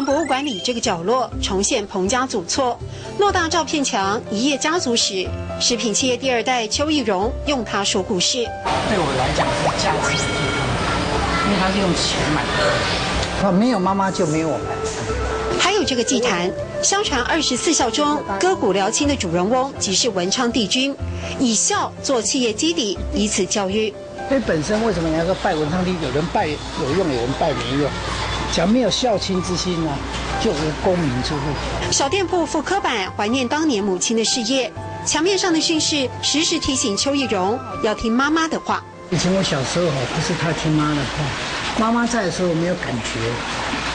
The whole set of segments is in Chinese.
堂博物馆里这个角落重现彭家祖厝，偌大照片墙，一页家族史。食品企业第2代邱义荣用它说故事。对我来讲是价值最高，因为它是用钱买的。没有妈妈就没有我们。还有这个祭坛，相传24孝中割骨疗亲的主人翁即是文昌帝君，以孝做企业基底，以此教育。所以本身为什么你要说拜文昌帝？有人拜有用，有人拜没用。假如没有孝亲之心呢，就无功名之禄。小店铺复刻版怀念当年母亲的事业，墙面上的训示时时提醒邱义荣要听妈妈的话。以前我小时候不是太听妈的话，妈妈在的时候我没有感觉，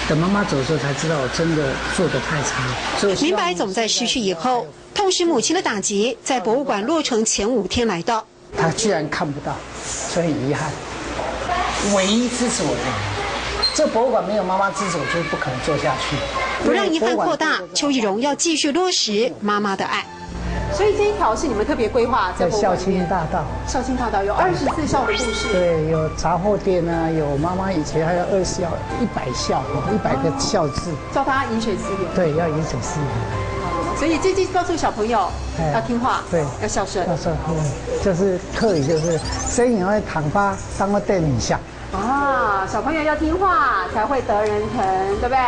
等妈妈走的时候才知道我真的做得太差。所以明白总在失去以后，痛失母亲的打击，在博物馆落成前5天来到。他居然看不到，所以很遗憾。唯一支持我的，这博物馆没有妈妈支持，我就不可能做下去。不让遗憾扩大，邱义荣要继续落实妈妈的爱。所以这一条是你们特别规划在孝亲大道。孝亲大道有24孝的故事。对，有杂货店啊，有妈妈以前还有20孝、100孝，100个孝字，教他饮水思源。对，要饮水思源。所以这告诉小朋友要听话，对，要孝顺。孝顺，就是课语就是生以会躺发，当个对你像。啊，小朋友要听话才会得人疼，对不对？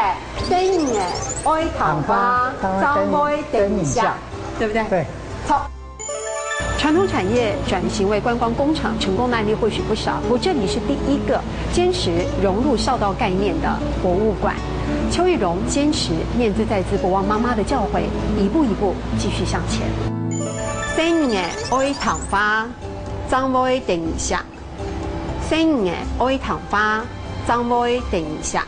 生以会躺发，当会对你像，对不对？对。好。传统产业转型为观光工厂，成功的案例或许不少，不过这里是第一个坚持融入孝道概念的博物馆。邱义荣坚持念兹在兹，不忘妈妈的教诲，一步一步继续向前。生的爱烫花，长辈定下；生的爱烫花，长辈定下。